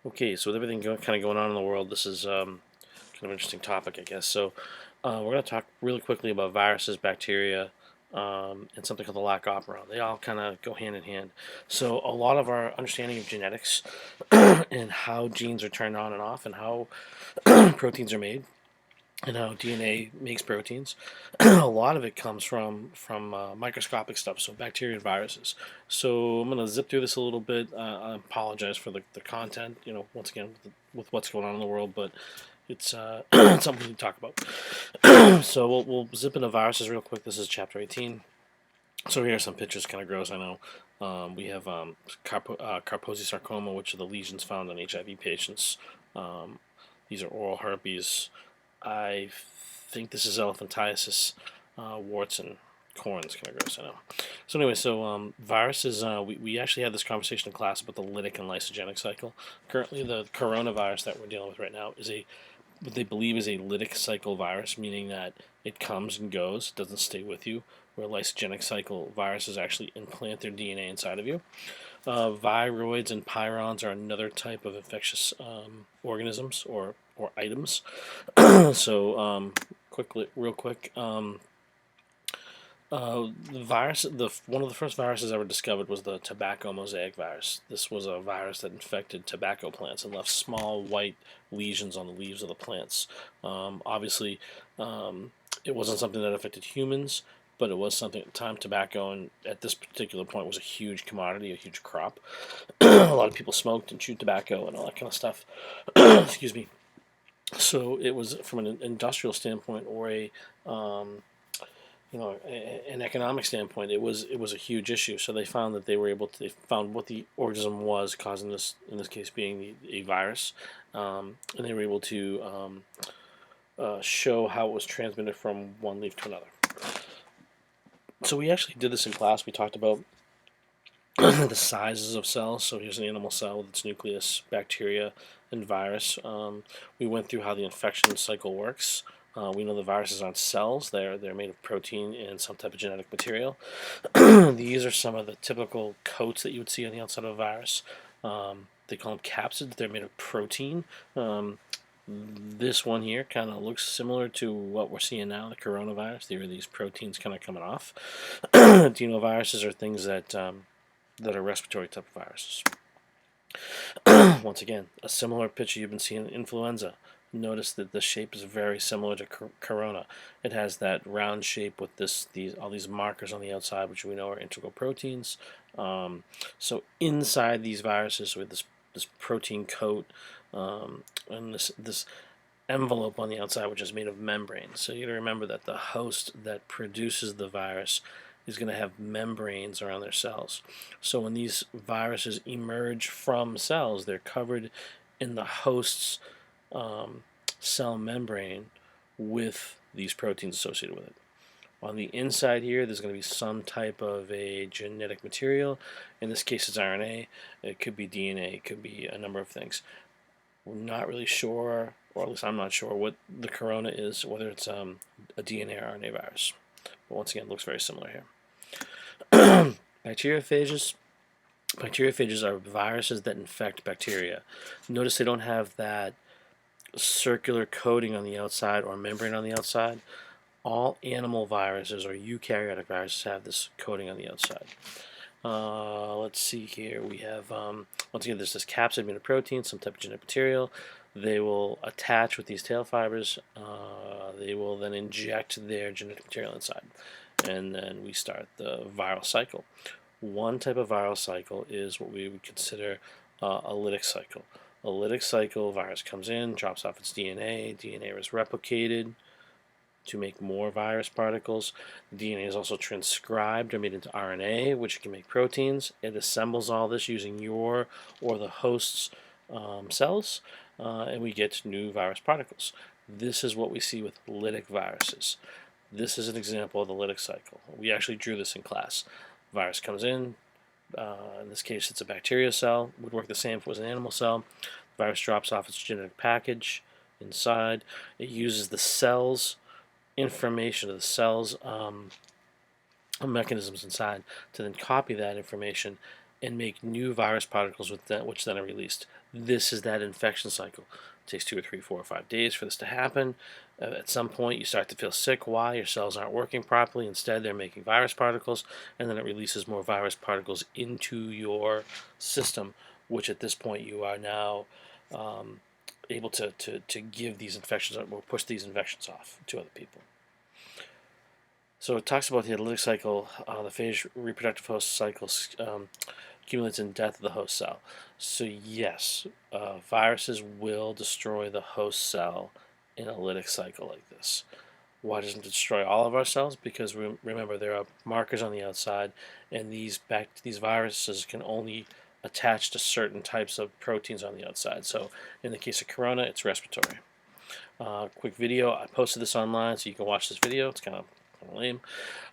Okay, so with everything kind of going on in the world, this is kind of an interesting topic, I guess. So we're going to talk really quickly about viruses, bacteria, and something called the LAC Operon. They all kind of go hand in hand. So a lot of our understanding of genetics and how genes are turned on and off, and how proteins are made, and how DNA makes proteins. A lot of it comes from microscopic stuff, so bacteria and viruses. So I'm gonna zip through this a little bit. I apologize for the content. Once again with what's going on in the world, but it's it's something we can talk about. So we'll zip into viruses real quick. This is chapter 18. So here are some pictures. Kind of gross, I know. We have Kaposi sarcoma, which are the lesions found in HIV patients. Um, these are oral herpes. I think this is elephantiasis, warts and corns. Kind of gross, I know. So anyway, viruses. We actually had this conversation in class about the lytic and lysogenic cycle. Currently, the coronavirus that we're dealing with right now is what they believe is a lytic cycle virus, meaning that it comes and goes, it doesn't stay with you. Where lysogenic cycle viruses actually implant their DNA inside of you. Viroids and pyrons are another type of infectious organisms or items. Real quick, the virus, one of the first viruses ever discovered was the tobacco mosaic virus. This was a virus that infected tobacco plants and left small white lesions on the leaves of the plants. Obviously, it wasn't something that affected humans, but it was something at the time. Tobacco, and at this particular point, was a huge commodity, a huge crop. A lot of people smoked and chewed tobacco and all that kind of stuff. Excuse me. So it was, from an industrial standpoint, or an economic standpoint, it was a huge issue. So they found that they found what the organism was causing this, in this case being a virus, and they were able to show how it was transmitted from one leaf to another. So we actually did this in class. We talked about the sizes of cells. So here's an animal cell with its nucleus, bacteria, and virus. We went through how the infection cycle works. We know the viruses aren't cells; they're made of protein and some type of genetic material. These are some of the typical coats that you would see on the outside of a virus. They call them capsids. They're made of protein. This one here kind of looks similar to what we're seeing now, the coronavirus. There are these proteins kind of coming off. Adenoviruses are things that are respiratory type of viruses. Once again, a similar picture you've been seeing in influenza. Notice that the shape is very similar to corona. It has that round shape with all these markers on the outside, which we know are integral proteins. So inside these viruses, with this protein coat, and this envelope on the outside, which is made of membranes. So you got to remember that the host that produces the virus is going to have membranes around their cells. So when these viruses emerge from cells, they're covered in the host's cell membrane with these proteins associated with it. On the inside here, there's going to be some type of a genetic material. In this case, it's RNA. It could be DNA. It could be a number of things. We're not really sure, or at least I'm not sure, what the corona is, whether it's a DNA or RNA virus. But once again, it looks very similar here. Bacteriophages. Bacteriophages are viruses that infect bacteria. Notice they don't have that circular coating on the outside or membrane on the outside. All animal viruses or eukaryotic viruses have this coating on the outside. Let's see here. We have, once again, there's this capsid made of protein, some type of genetic material. They will attach with these tail fibers. They will then inject their genetic material inside. And then we start the viral cycle. One type of viral cycle is what we would consider a lytic cycle. A lytic cycle, virus comes in, drops off its DNA. DNA is replicated to make more virus particles. The DNA is also transcribed or made into RNA, which can make proteins. It assembles all this using your or the host's cells, and we get new virus particles. This is what we see with lytic viruses. This is an example of the lytic cycle. We actually drew this in class. Virus comes in this case it's a bacteria cell. It would work the same if it was an animal cell. The virus drops off its genetic package inside. It uses the cell's information, of the cell's mechanisms inside, to then copy that information and make new virus particles with that, which then are released. This is that infection cycle. It takes 2 or 3, 4 or 5 days for this to happen. At some point, you start to feel sick. Why? Your cells aren't working properly. Instead, they're making virus particles, and then it releases more virus particles into your system, which at this point you are now able to give these infections or push these infections off to other people. So it talks about the lytic cycle, the phage reproductive host cycles accumulates in death of the host cell. So yes, viruses will destroy the host cell in a lytic cycle like this. Why doesn't it destroy all of our cells? Because remember, there are markers on the outside, and these viruses can only attach to certain types of proteins on the outside. So in the case of corona, it's respiratory. Quick video. I posted this online, so you can watch this video. It's kind of lame.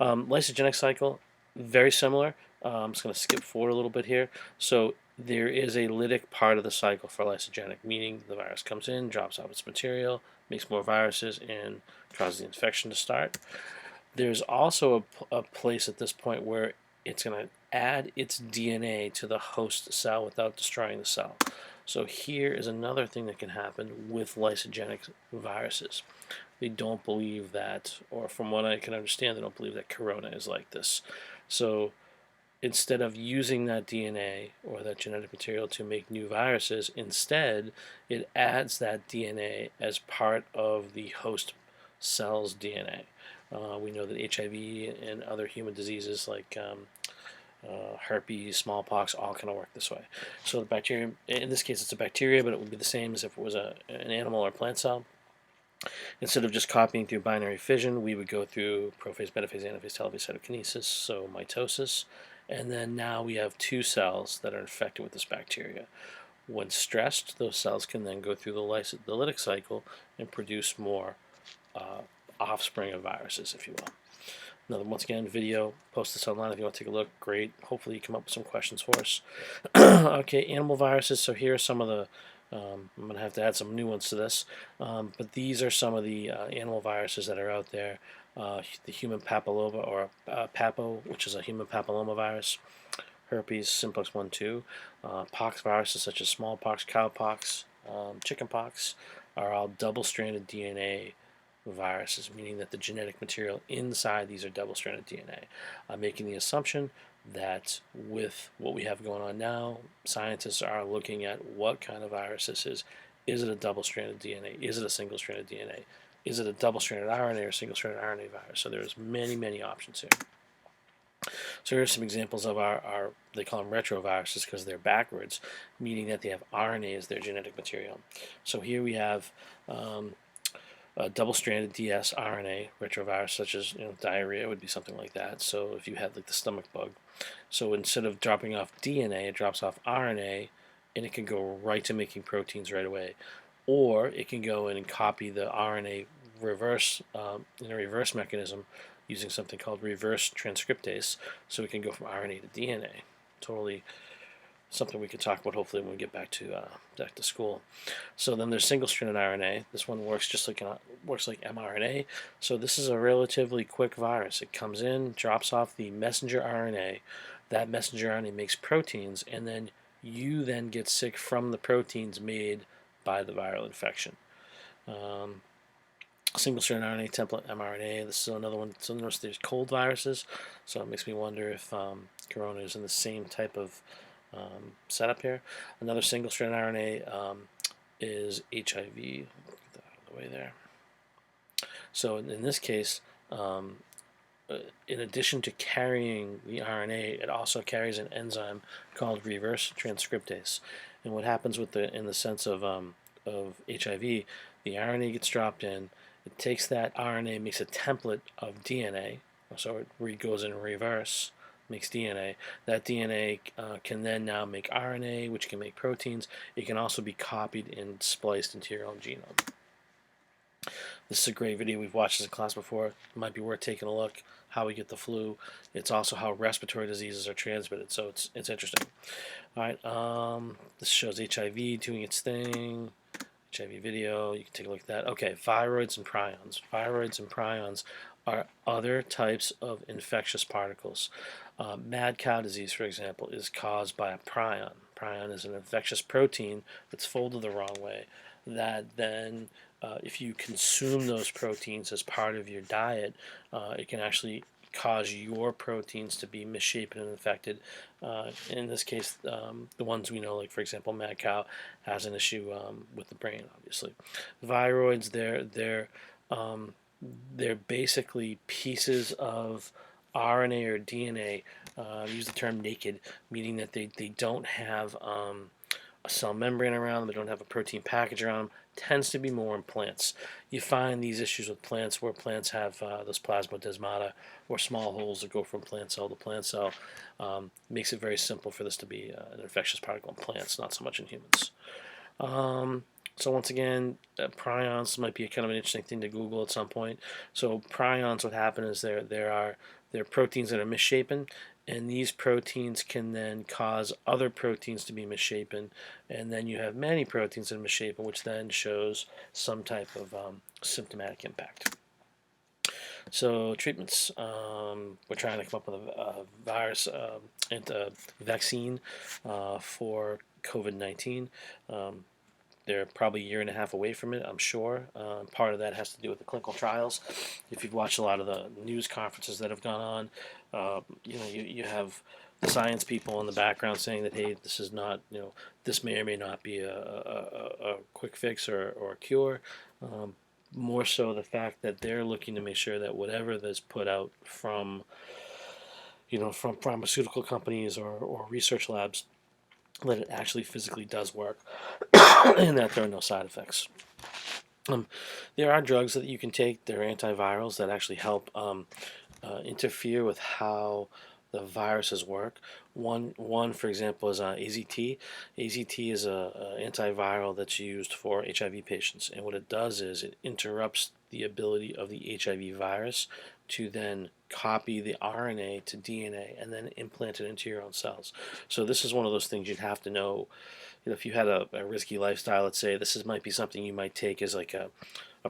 Lysogenic cycle, very similar. I'm just going to skip forward a little bit here. So there is a lytic part of the cycle for lysogenic, meaning the virus comes in, drops off its material, makes more viruses, and causes the infection to start. There's also a place at this point where it's going to add its DNA to the host cell without destroying the cell. So here is another thing that can happen with lysogenic viruses. They don't believe that, or from what I can understand, they don't believe that corona is like this. So instead of using that DNA or that genetic material to make new viruses, instead it adds that DNA as part of the host cell's DNA. We know that HIV and other human diseases like herpes, smallpox, all kind of work this way. So the bacteria, in this case it's a bacteria, but it would be the same as if it was an animal or plant cell. Instead of just copying through binary fission, we would go through prophase, metaphase, anaphase, telophase, cytokinesis, so mitosis. And then now we have two cells that are infected with this bacteria. When stressed, those cells can then go through the lytic cycle and produce more offspring of viruses, if you will. Another, once again, video, post this online if you want to take a look. Great. Hopefully you come up with some questions for us. Okay, animal viruses. So here are some of the, I'm going to have to add some new ones to this, but these are some of the animal viruses that are out there. The human papilloma, or papo, which is a human papilloma virus, herpes, simplex 1, 2, pox viruses such as smallpox, cowpox, chickenpox are all double-stranded DNA viruses, meaning that the genetic material inside these are double-stranded DNA. I'm making the assumption that with what we have going on now, scientists are looking at what kind of virus this is. Is it a double-stranded DNA? Is it a single-stranded DNA? Is it a double-stranded RNA or single-stranded RNA virus? So there's many, many options here. So here's some examples of our they call them retroviruses because they're backwards, meaning that they have RNA as their genetic material. So here we have a double-stranded DS RNA retrovirus, such as diarrhea would be something like that. So if you had like the stomach bug, so instead of dropping off DNA, it drops off RNA, and it can go right to making proteins right away, or it can go in and copy the RNA reverse in a reverse mechanism using something called reverse transcriptase, so we can go from RNA to DNA. Totally something we could talk about hopefully when we get back to school. So then there's single-stranded RNA. This one works just like mRNA. So this is a relatively quick virus. It comes in, drops off the messenger RNA. That messenger RNA makes proteins, and then you then get sick from the proteins made by the viral infection. Single-stranded RNA, template mRNA. This is another one. So notice there's cold viruses. So it makes me wonder if corona is in the same type of setup here. Another single-strand RNA is HIV. Get that out of the way there. So in this case, in addition to carrying the RNA, it also carries an enzyme called reverse transcriptase. And what happens with in the sense of HIV, the RNA gets dropped in. It takes that RNA, makes a template of DNA, so it goes in reverse, makes DNA. That DNA can then now make RNA, which can make proteins. It can also be copied and spliced into your own genome. This is a great video. We've watched this in class before. It might be worth taking a look. How we get the flu. It's also how respiratory diseases are transmitted. So it's interesting. All right. This shows HIV doing its thing. HIV video. You can take a look at that. Okay. Viroids and prions. Viroids and prions are other types of infectious particles. Mad cow disease, for example, is caused by a prion. prion is an infectious protein that's folded the wrong way, that then if you consume those proteins as part of your diet, it can actually cause your proteins to be misshapen and infected. In this case, the ones we know, like for example, mad cow has an issue with the brain. Obviously, viroids, they're basically pieces of RNA or DNA. Use the term naked, meaning that they don't have a cell membrane around them, they don't have a protein package around them. Tends to be more in plants. You find these issues with plants where plants have those plasmodesmata, or small holes that go from plant cell to plant cell. Makes it very simple for this to be an infectious particle in plants, not so much in humans. So once again, prions might be kind of an interesting thing to Google at some point. So prions, what happen is they're proteins that are misshapen, and these proteins can then cause other proteins to be misshapen, and then you have many proteins that are misshapen, which then shows some type of symptomatic impact. So treatments, we're trying to come up with a virus and a vaccine for COVID-19. They're probably a year and a half away from it, I'm sure. Part of that has to do with the clinical trials. If you've watched a lot of the news conferences that have gone on, you have science people in the background saying that, hey, this is not, this may or may not be a quick fix or a cure. More so the fact that they're looking to make sure that whatever that's put out from, from pharmaceutical companies or research labs, that it actually physically does work and that there are no side effects. There are drugs that you can take. They're antivirals that actually help interfere with how the viruses work. One, for example, is AZT. AZT is a antiviral that's used for HIV patients, and what it does is it interrupts the ability of the HIV virus to then copy the RNA to DNA and then implant it into your own cells. So this is one of those things you'd have to know. If you had a risky lifestyle, let's say, might be something you might take as like a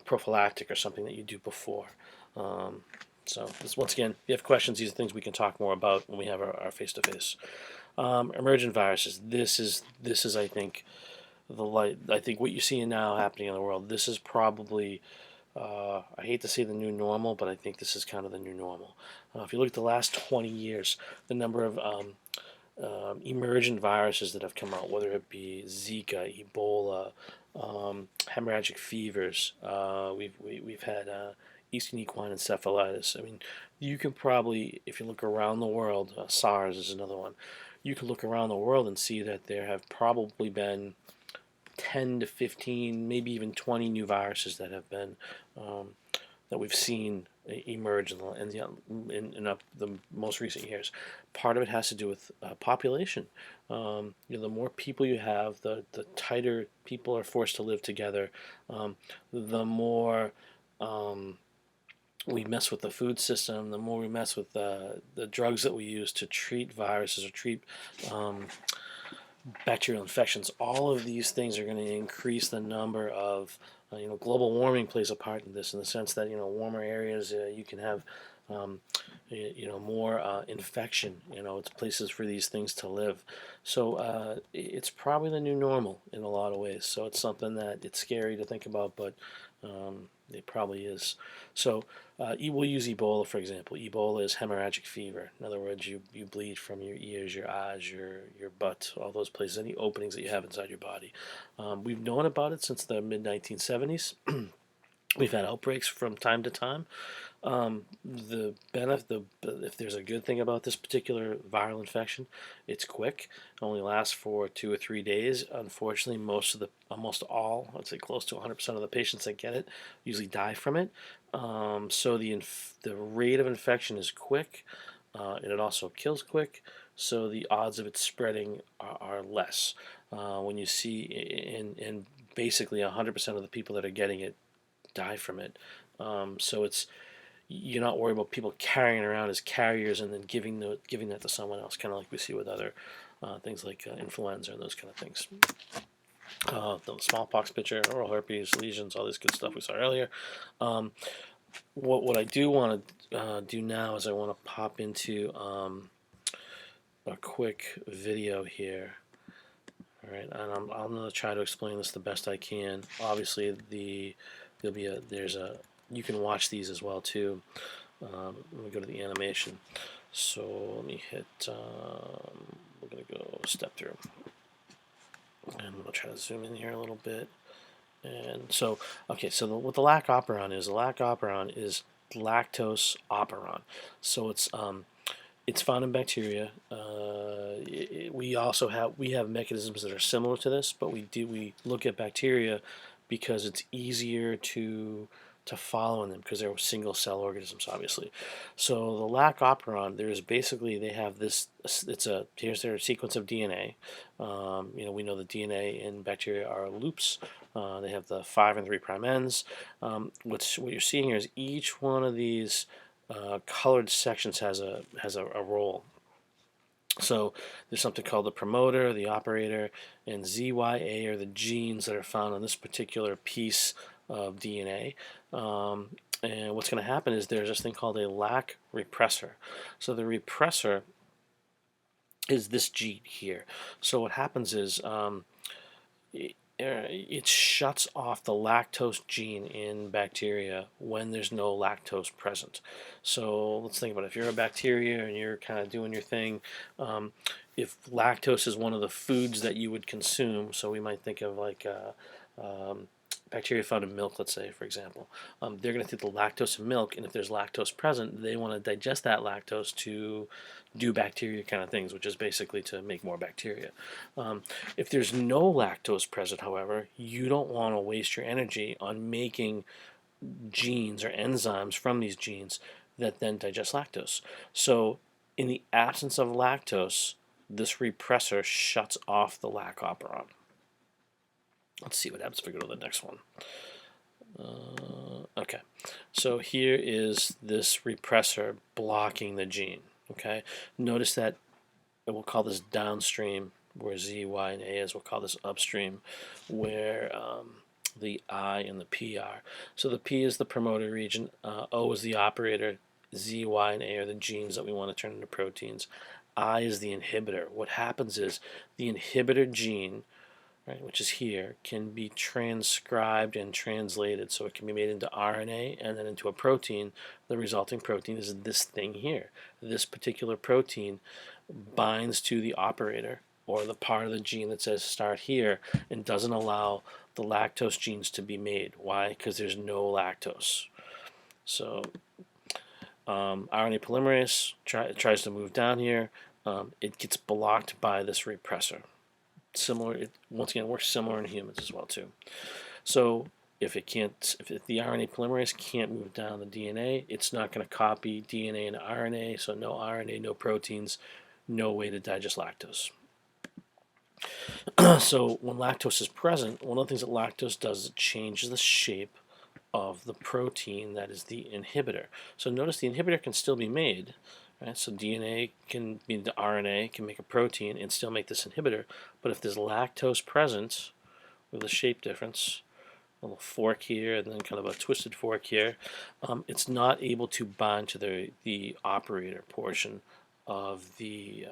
prophylactic or something that you do before. So once again, if you have questions, these are things we can talk more about when we have our face-to-face. Emergent viruses. This is I think I think what you're seeing now happening in the world. This is probably I hate to say the new normal, but I think this is kind of the new normal. If you look at the last 20 years, the number of emergent viruses that have come out, whether it be Zika, Ebola, hemorrhagic fevers, we've had Eastern equine encephalitis. I mean, you can probably, if you look around the world, SARS is another one. You can look around the world and see that there have probably been 10 to 15, maybe even 20 new viruses that have been that we've seen emerge in the most recent years. Part of it has to do with population. The more people you have, the tighter people are forced to live together. The more we mess with the food system, the more we mess with the drugs that we use to treat viruses or treat bacterial infections. All of these things are going to increase the number of, global warming plays a part in this, in the sense that, warmer areas, you can have, more infection. It's places for these things to live. So it's probably the new normal in a lot of ways. So it's something that it's scary to think about, but it probably is. So we'll use Ebola, for example. Ebola is hemorrhagic fever. In other words, you bleed from your ears, your eyes, your butt, all those places, any openings that you have inside your body. We've known about it since the mid-1970s. We've had outbreaks from time to time. If there's a good thing about this particular viral infection, it's quick. It only lasts for 2 or 3 days. Unfortunately, almost all, I'd say close to 100% of the patients that get it usually die from it. So the rate of infection is quick, and it also kills quick. So the odds of it spreading are less. When you see in basically 100% of the people that are getting it die from it. So you're not worried about people carrying it around as carriers and then giving that to someone else, kind of like we see with other things like influenza and those kind of things. The smallpox picture, oral herpes, lesions, all this good stuff we saw earlier. What I do want to do now is I want to pop into a quick video here. All right, and I'm going to try to explain this the best I can. Obviously, you can watch these as well too. Let me go to the animation. So let me hit. We're going to go step through, and we'll try to zoom in here a little bit. And so, okay, so what the LAC Operon is, lactose operon. So it's found in bacteria. We also have mechanisms that are similar to this, but we look at bacteria because it's easier to follow in them because they're single cell organisms, obviously. So the LAC operon, they have this. Here's their sequence of DNA. We know the DNA in bacteria are loops. They have the 5 and 3' ends. What you're seeing here is each one of these colored sections has a role. So there's something called the promoter, the operator, and ZYA are the genes that are found on this particular piece of DNA. And what's going to happen is there's this thing called a LAC repressor. So the repressor is this gene here. So what happens is it shuts off the lactose gene in bacteria when there's no lactose present. So let's think about it. If you're a bacteria and you're kind of doing your thing, if lactose is one of the foods that you would consume, so we might think of like bacteria found in milk, let's say, for example, they're going to take the lactose in milk, and if there's lactose present, they want to digest that lactose to do bacteria kind of things, which is basically to make more bacteria. If there's no lactose present, however, you don't want to waste your energy on making genes or enzymes from these genes that then digest lactose. So in the absence of lactose, this repressor shuts off the LAC operon. Let's see what happens if we go to the next one. Okay, so here is this repressor blocking the gene. Okay, notice that we'll call this downstream, where Z, Y, and A is. We'll call this upstream, where the I and the P are. So the P is the promoter region, O is the operator, Z, Y, and A are the genes that we want to turn into proteins. I is the inhibitor. What happens is the inhibitor gene, right, which is here, can be transcribed and translated. So it can be made into RNA and then into a protein. The resulting protein is this thing here. This particular protein binds to the operator, or the part of the gene that says start here, and doesn't allow the lactose genes to be made. Why? Because there's no lactose. So RNA polymerase tries to move down here. It gets blocked by this repressor. Once again, works similar in humans as well too. So if the RNA polymerase can't move down the DNA, it's not going to copy DNA into RNA. So no RNA, no proteins, no way to digest lactose. So when lactose is present, one of the things that lactose does is it changes the shape of the protein that is the inhibitor. So notice the inhibitor can still be made. Right? So DNA can be the RNA, can make a protein and still make this inhibitor. But if there's lactose present, with a shape difference, a little fork here and then kind of a twisted fork here, it's not able to bind to the operator portion of the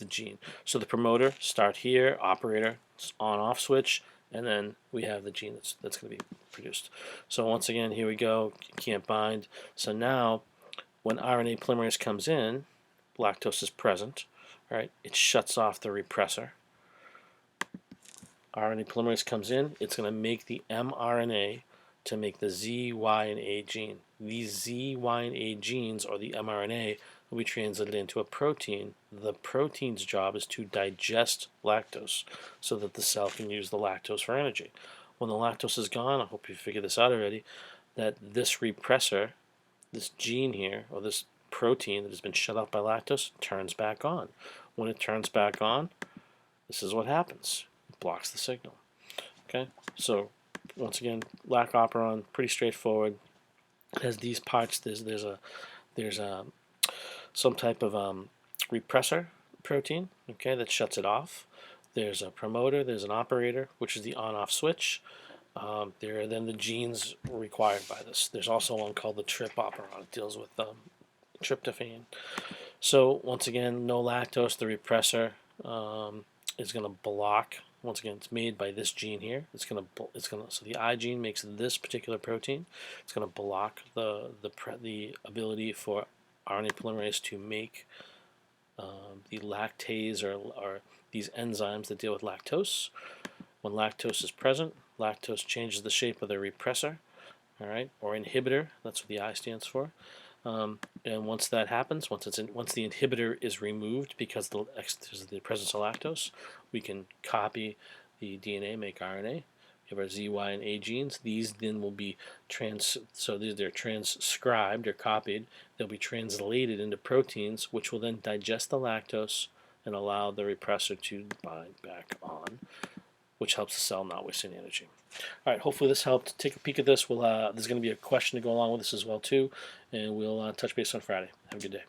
gene. So the promoter, start here, operator, on-off switch, and then we have the gene that's going to be produced. So once again, here we go, can't bind. So now, when RNA polymerase comes in, lactose is present, right? It shuts off the repressor. RNA polymerase comes in, it's going to make the mRNA to make the Z, Y, and A gene. These Z, Y, and A genes, or the mRNA, will be translated into a protein. The protein's job is to digest lactose so that the cell can use the lactose for energy. When the lactose is gone, I hope you figured this out already, that this repressor, this gene here, or this protein that has been shut off by lactose, turns back on. When it turns back on, this is what happens. It blocks the signal. Okay, so once again, LAC operon, pretty straightforward. It has these parts. There's some type of repressor protein, okay, that shuts it off. There's a promoter, there's an operator, which is the on-off switch. There are then the genes required by this. There's also one called the trip operon. It deals with tryptophan. So once again, no lactose. The repressor is going to block once again, it's made by this gene here. So the I gene makes this particular protein. It's gonna block the ability for RNA polymerase to make the lactase or these enzymes that deal with lactose. When lactose is present, lactose changes the shape of the repressor, all right, or inhibitor. That's what the I stands for. And once that happens, once the inhibitor is removed because there's the presence of lactose, we can copy the DNA, make RNA. We have our Z, Y, and A genes. These then will be they're transcribed or copied. They'll be translated into proteins, which will then digest the lactose and allow the repressor to bind back on, which helps the cell not waste any energy. All right, hopefully this helped. Take a peek at this. There's going to be a question to go along with this as well too, and we'll touch base on Friday. Have a good day.